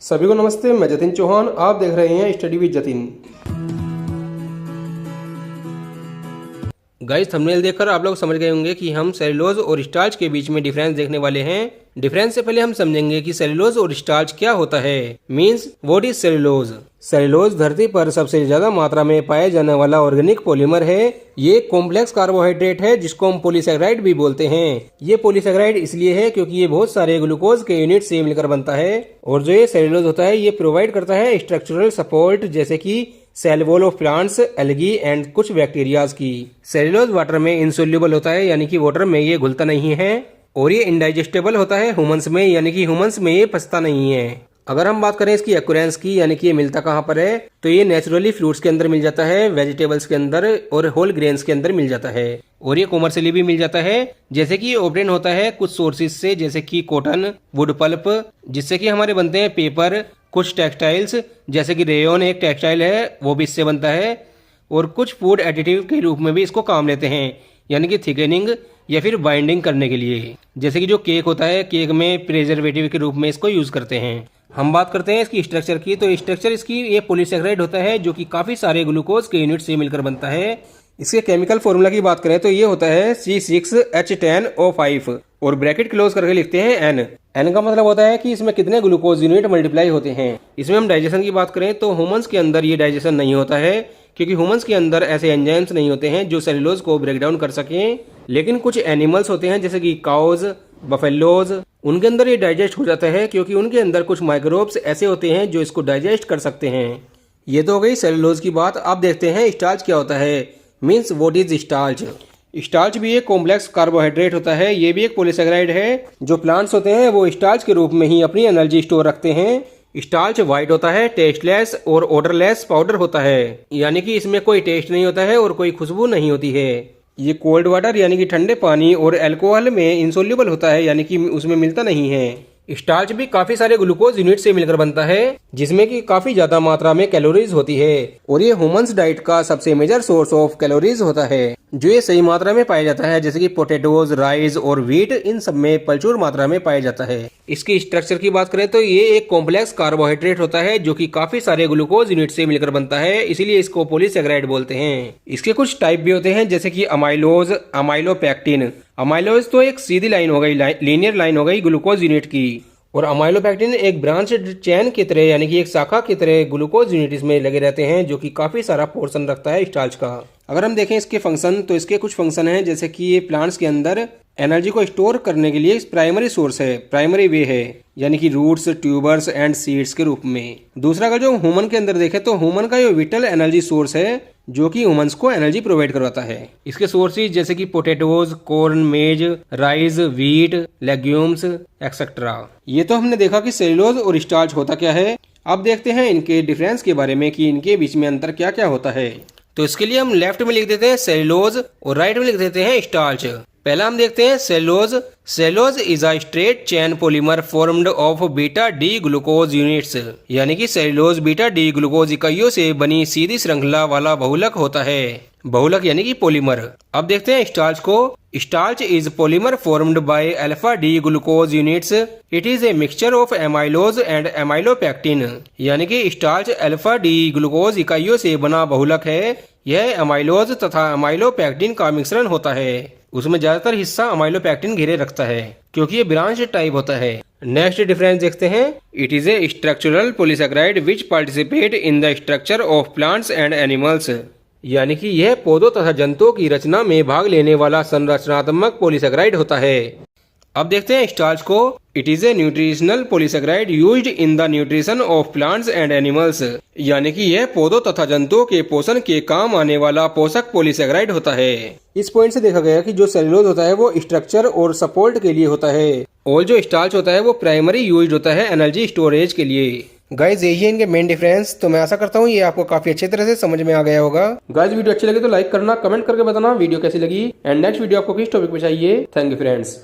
सभी को नमस्ते, मैं जतिन चौहान। आप देख रहे हैं study with Jatin. Guys, thumbnail देखकर आप लोग समझ गए होंगे कि हम सेलुलोज और स्टार्च के बीच में डिफरेंस देखने वाले हैं। डिफरेंस से पहले हम समझेंगे कि सेलुलोज और स्टार्च क्या होता है। Means what is cellulose. Cellulose धरती पर सबसे ज्यादा मात्रा में पाया जाने वाला ऑर्गेनिक पॉलीमर है। ये कॉम्प्लेक्स कार्बोहाइड्रेट है जिसको हम पॉलीसैकेराइड भी बोलते हैं। ये पॉलीसैकेराइड इसलिए है क्योंकि ये बहुत सारे ग्लूकोज के यूनिट से मिलकर बनता है। और जो ये सेलुलोज होता है ये प्रोवाइड करता है स्ट्रक्चरल सपोर्ट, जैसे कि cell wall of plants, algae and कुछ बैक्टीरियाज की। सेलुलोज वाटर में इनसोल्यूबल होता है, यानी कि वाटर में ये घुलता नहीं है। और ये इंडाइजेस्टेबल होता है ह्यूमंस में, यानी कि ह्यूमंस में ये पचता नहीं है। अगर हम बात करें इसकी एक्यूरेंस की, यानी कि ये मिलता कहाँ पर है, तो ये नेचुरली फ्रूट्स के अंदर मिल जाता है, वेजिटेबल्स के अंदर और होल ग्रेन्स के अंदर मिल जाता है। और ये कॉमर्शियली भी मिल जाता है, जैसे कि ऑब्टेन होता है कुछ सोर्सेज से, जैसे कि कॉटन, वुड पल्प, जिससे कि हमारे बनते हैं पेपर, कुछ टेक्सटाइल्स जैसे कि रेयन एक टेक्सटाइल है वो भी इससे बनता है। और कुछ फूड एडिटिव के रूप में भी इसको काम लेते हैं, यानी कि थिकनिंग या फिर बाइंडिंग करने के लिए। जैसे कि जो केक होता है, केक में प्रिजर्वेटिव के रूप में इसको यूज करते हैं। हम बात करते हैं इसकी स्ट्रक्चर की, तो स्ट्रक्चर इसकी ये पॉलीसैकेराइड होता है जो कि काफी सारे ग्लूकोज के यूनिट से मिलकर बनता है। इसके केमिकल फॉर्मूला की बात करें तो ये होता है C6H10O5 और ब्रैकेट क्लोज करके लिखते हैं N। N का मतलब होता है कि इसमें कितने ग्लूकोज यूनिट मल्टीप्लाई होते हैं। इसमें हम डाइजेशन की बात करें तो ह्यूमंस के अंदर ये डाइजेशन नहीं होता है, क्योंकि ह्यूमंस के अंदर ऐसे एंजाइम्स नहीं होते हैं जो सेलुलोज को ब्रेक डाउन कर सकें। लेकिन कुछ एनिमल्स होते हैं जैसे कि काउज, बफेलोज, उनके अंदर ये डाइजेस्ट हो जाता है, क्योंकि उनके अंदर कुछ माइक्रोब्स ऐसे होते हैं जो इसको डाइजेस्ट कर सकते हैं। ये तो हो गई सेलुलोज की बात। अब देखते हैं स्टार्च क्या होता है। Means what is starch. Starch भी एक कॉम्प्लेक्स कार्बोहाइड्रेट होता है, ये भी एक पॉलीसैकेराइड है। जो प्लांट्स होते हैं वो स्टार्च के रूप में ही अपनी एनर्जी स्टोर रखते हैं। स्टार्च व्हाइट होता है, टेस्टलेस और ओडरलेस पाउडर होता है, यानी कि इसमें कोई टेस्ट नहीं होता है और कोई खुशबू नहीं होती है। ये कोल्ड वाटर यानी कि ठंडे पानी और अल्कोहल में इंसोल्यूबल होता है, यानी कि उसमें मिलता नहीं है। स्टार्च भी काफी सारे ग्लूकोज यूनिट से मिलकर बनता है, जिसमें कि काफी ज्यादा मात्रा में कैलोरीज होती है। और ये ह्यूमंस डाइट का सबसे मेजर सोर्स ऑफ कैलोरीज होता है, जो ये सही मात्रा में पाया जाता है, जैसे कि पोटैटोज, राइस और व्हीट, इन सब में प्रचुर मात्रा में पाया जाता है। इसकी स्ट्रक्चर की बात करें तो ये एक कॉम्प्लेक्स कार्बोहाइड्रेट होता है जो कि काफी सारे ग्लूकोज यूनिट से मिलकर बनता है, इसीलिए इसको पॉलीसैकेराइड बोलते हैं। इसके कुछ टाइप भी होते हैं, जैसे कि अमाइलोज, अमाइलोपेक्टिन। अमाइलोज तो एक सीधी लाइन हो गई, लीनियर लाइन हो गई ग्लूकोज यूनिट की, और अमाइलोपेक्टिन एक ब्रांच चेन की तरह, यानी कि एक शाखा की तरह ग्लूकोज यूनिट इसमें लगे रहते हैं, जो कि काफी सारा पोर्शन रखता है स्टार्च का। अगर हम देखें इसके फंक्शन, तो इसके कुछ फंक्शन हैं, जैसे कि ये प्लांट्स के अंदर एनर्जी को स्टोर करने के लिए प्राइमरी सोर्स है, प्राइमरी वे है, यानी कि रूट्स, ट्यूबर्स एंड सीड्स के रूप में। दूसरा अगर जो ह्यूमन के अंदर देखें तो ह्यूमन का ये विटल एनर्जी सोर्स है, जो कि ह्यूमंस को एनर्जी प्रोवाइड करवाता है। इसके सोर्सेज जैसे कि पोटैटोज, कॉर्न, मेज, राइस, व्हीट, लेग्यूम्स एक्सेट्रा। ये तो हमने देखा कि सेलुलोज और स्टार्च होता क्या है। अब देखते हैं इनके डिफरेंस के बारे में कि इनके बीच में अंतर क्या क्या होता है। तो इसके लिए हम लेफ्ट में लिख देते हैं सेलुलोज और राइट में लिख देते हैं स्टार्च। पहला हम देखते हैं cellulose. Cellulose is a straight chain polymer formed of beta D glucose units, यानी कि सेलुलोज बीटा डी ग्लूकोज इकाइयों से बनी सीधी श्रृंखला वाला बहुलक होता है। बहुलक यानी कि पॉलीमर। अब देखते हैं स्टार्च को। Starch is polymer formed by alpha D glucose units. It is a mixture of amylose and amylopectin, यानी कि स्टार्च अल्फा डी ग्लूकोज इकाइयों से बना बहुलक है। यह एमाइलोज तथा एमाइलोपेक्टिन का मिश्रण होता है। उसमें ज्यादातर हिस्सा अमाइलोपेक्टिन घेरे रखता है, क्योंकि ये ब्रांच टाइप होता है। नेक्स्ट डिफरेंस देखते हैं। It is a structural polysaccharide which participate in the structure of plants and animals, यानी कि यह पौधों तथा जंतुओं की रचना में भाग लेने वाला संरचनात्मक पॉलीसैकेराइड होता है। अब देखते हैं स्टार्च को। It is a nutritional polysaccharide used in the nutrition of plants and animals, यानी कि यह पौधों तथा जंतुओं के पोषण के काम आने वाला पोषक पॉलीसैकेराइड होता है। इस पॉइंट से देखा गया कि जो सेलुलोज होता है वो स्ट्रक्चर और सपोर्ट के लिए होता है, और जो स्टार्च होता है वो प्राइमरी यूज्ड होता है एनर्जी स्टोरेज के लिए। गाइज, यही है इनके मेन डिफरेंस। तो मैं आशा करता हूँ ये आपको काफी अच्छे तरह से समझ में आ गया होगा। गाइज, वीडियो अच्छी लगे तो लाइक करना, कमेंट करके बताना वीडियो कैसी लगी, एंड नेक्स्ट वीडियो आपको किस टॉपिक पे चाहिए। Thank you friends.